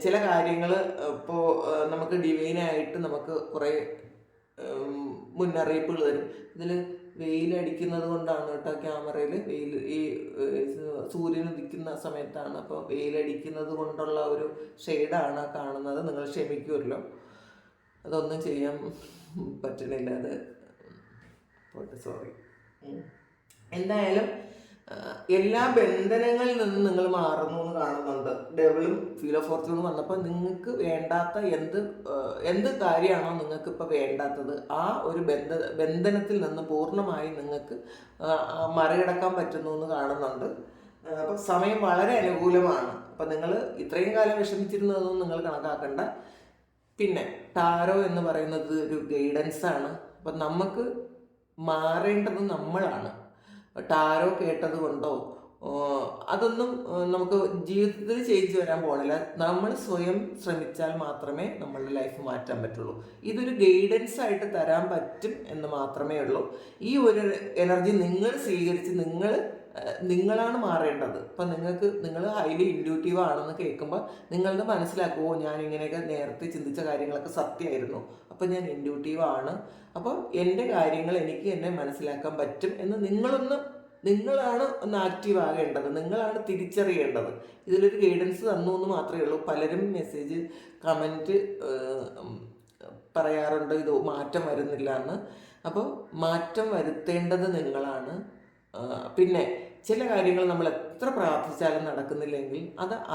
ചില കാര്യങ്ങൾ ഇപ്പോൾ നമുക്ക് ഡിവൈനായിട്ട് നമുക്ക് കുറേ മുന്നറിയിപ്പുകൾ തരും. ഇതിൽ വെയിലടിക്കുന്നത് കൊണ്ടാണ് കേട്ടോ ക്യാമറയിൽ ഈ സൂര്യൻ ഉദിക്കുന്ന സമയത്താണ്. അപ്പോൾ വെയിലടിക്കുന്നത് കൊണ്ടുള്ള ഒരു ഷെയ്ഡാണ് കാണുന്നത്. നിങ്ങൾ ക്ഷമിക്കുമല്ലോ, അതൊന്നും ചെയ്യാൻ പറ്റണില്ല. അത് സോറി. എന്തായാലും എല്ലാ ബന്ധനങ്ങളിൽ നിന്നും നിങ്ങൾ മാറുന്നു എന്ന് കാണുന്നുണ്ട്. ഡബിളും ഫീൽ ഓഫ് ഫോർച്യൂൺ വന്നപ്പോൾ നിങ്ങൾക്ക് വേണ്ടാത്ത എന്ത് കാര്യമാണോ നിങ്ങൾക്ക് ഇപ്പോൾ വേണ്ടാത്തത് ആ ഒരു ബന്ധനത്തിൽ നിന്ന് പൂർണ്ണമായി നിങ്ങൾക്ക് മറികടക്കാൻ പറ്റുന്നു എന്ന് കാണുന്നുണ്ട്. അപ്പം സമയം വളരെ അനുകൂലമാണ്. അപ്പം നിങ്ങൾ ഇത്രയും കാലം വിഷമിച്ചിരുന്നതൊന്നും നിങ്ങൾ കണക്കാക്കണ്ട. പിന്നെ ടാരോ എന്ന് പറയുന്നത് ഒരു ഗൈഡൻസ് ആണ്. അപ്പം നമുക്ക് മാറേണ്ടത് നമ്മളാണ്. ടാരോ കേട്ടത് കൊണ്ടോ അതൊന്നും നമുക്ക് ജീവിതത്തിൽ ചേഞ്ച് വരാൻ പോകണില്ല. നമ്മൾ സ്വയം ശ്രമിച്ചാൽ മാത്രമേ നമ്മളുടെ ലൈഫ് മാറ്റാൻ പറ്റുള്ളൂ. ഇതൊരു ഗൈഡൻസ് ആയിട്ട് തരാൻ പറ്റും എന്ന് മാത്രമേ ഉള്ളൂ. ഈ ഒരു എനർജി നിങ്ങൾ സ്വീകരിച്ച് നിങ്ങളാണ് മാറേണ്ടത്. അപ്പം നിങ്ങൾ ഹൈലി ഇൻഡ്യൂട്ടീവ് ആണെന്ന് കേൾക്കുമ്പോൾ നിങ്ങളുടെ മനസ്സിലാക്കുമോ, ഞാൻ ഇങ്ങനെയൊക്കെ നേരത്തെ ചിന്തിച്ച കാര്യങ്ങളൊക്കെ സത്യമായിരുന്നു, അപ്പം ഞാൻ ഇൻഡ്യൂട്ടീവ് ആണ്, അപ്പോൾ എൻ്റെ കാര്യങ്ങൾ എനിക്ക് എന്നെ മനസ്സിലാക്കാൻ പറ്റും എന്ന് നിങ്ങളാണ് ഒന്ന് ആക്റ്റീവ് ആകേണ്ടത്. നിങ്ങളാണ് തിരിച്ചറിയേണ്ടത്. ഇതിലൊരു ഗൈഡൻസ് തന്നു എന്ന് മാത്രമേ ഉള്ളൂ. പലരും മെസ്സേജ് കമൻറ്റ് പറയാറുണ്ട് ഇത് മാറ്റം വരുന്നില്ല എന്ന്. അപ്പോൾ മാറ്റം വരുത്തേണ്ടത് നിങ്ങളാണ്. പിന്നെ ചില കാര്യങ്ങൾ നമ്മൾ എത്ര പ്രാർത്ഥിച്ചാലും നടക്കുന്നില്ലെങ്കിൽ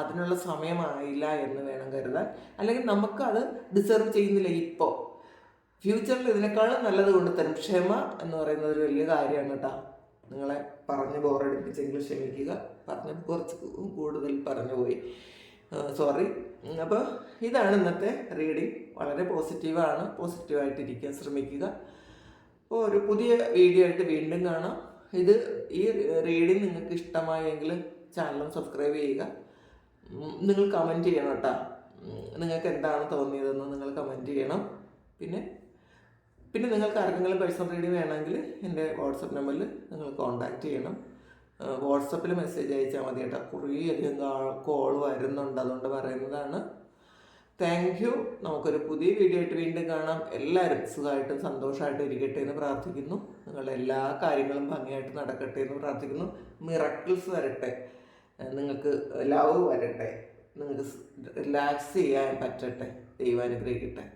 അതിനുള്ള സമയമായില്ല എന്ന് വേണം കരുതാൻ. അല്ലെങ്കിൽ നമുക്ക് അത് ഡിസർവ് ചെയ്യുന്നില്ല ഇപ്പോൾ. ഫ്യൂച്ചറിൽ ഇതിനേക്കാളും നല്ലത് കൊണ്ട് തരും. ക്ഷമ എന്ന് പറയുന്നത് ഒരു വലിയ കാര്യമാണ് കേട്ടോ. നിങ്ങളെ പറഞ്ഞ് ബോറടിപ്പിച്ചെങ്കിൽ ക്ഷമിക്കുക. പറഞ്ഞത് കുറച്ച് കൂടുതൽ പറഞ്ഞു പോയി, സോറി. അപ്പോൾ ഇതാണ് ഇന്നത്തെ റീഡിങ്. വളരെ പോസിറ്റീവാണ്. പോസിറ്റീവായിട്ടിരിക്കാൻ ശ്രമിക്കുക. അപ്പോൾ ഒരു പുതിയ വീഡിയോ ആയിട്ട് വീണ്ടും കാണാം. ഈ റീഡിങ് നിങ്ങൾക്ക് ഇഷ്ടമായെങ്കിൽ ചാനലും സബ്സ്ക്രൈബ് ചെയ്യുക. നിങ്ങൾ കമൻറ്റ് ചെയ്യണം കേട്ടോ. നിങ്ങൾക്ക് എന്താണ് തോന്നിയതെന്ന് നിങ്ങൾ കമൻറ്റ് ചെയ്യണം. പിന്നെ നിങ്ങൾക്ക് ആർക്കെങ്കിലും പേഴ്സണൽ റീഡിങ് വേണമെങ്കിൽ എൻ്റെ വാട്സപ്പ് നമ്പറിൽ നിങ്ങൾ കോൺടാക്റ്റ് ചെയ്യണം. വാട്സപ്പിൽ മെസ്സേജ് അയച്ചാൽ മതി കേട്ടോ. കുറേ അധികം കോൾ വരുന്നുണ്ട്, അതുകൊണ്ട് പറയുന്നതാണ്. Thank you. നമുക്കൊരു പുതിയ വീഡിയോ ആയിട്ട് വീണ്ടും കാണാം. എല്ലാവരും സുഖമായിട്ടും സന്തോഷമായിട്ടും ഇരിക്കട്ടെ എന്ന് പ്രാർത്ഥിക്കുന്നു. നിങ്ങളുടെ എല്ലാ കാര്യങ്ങളും ഭംഗിയായിട്ട് നടക്കട്ടെ എന്ന് പ്രാർത്ഥിക്കുന്നു. മിറക്കിൾസ് വരട്ടെ, നിങ്ങൾക്ക് ലവ് വരട്ടെ, നിങ്ങൾക്ക് റിലാക്സ് ചെയ്യാൻ പറ്റട്ടെ. ദൈവം അനുഗ്രഹിക്കട്ടെ.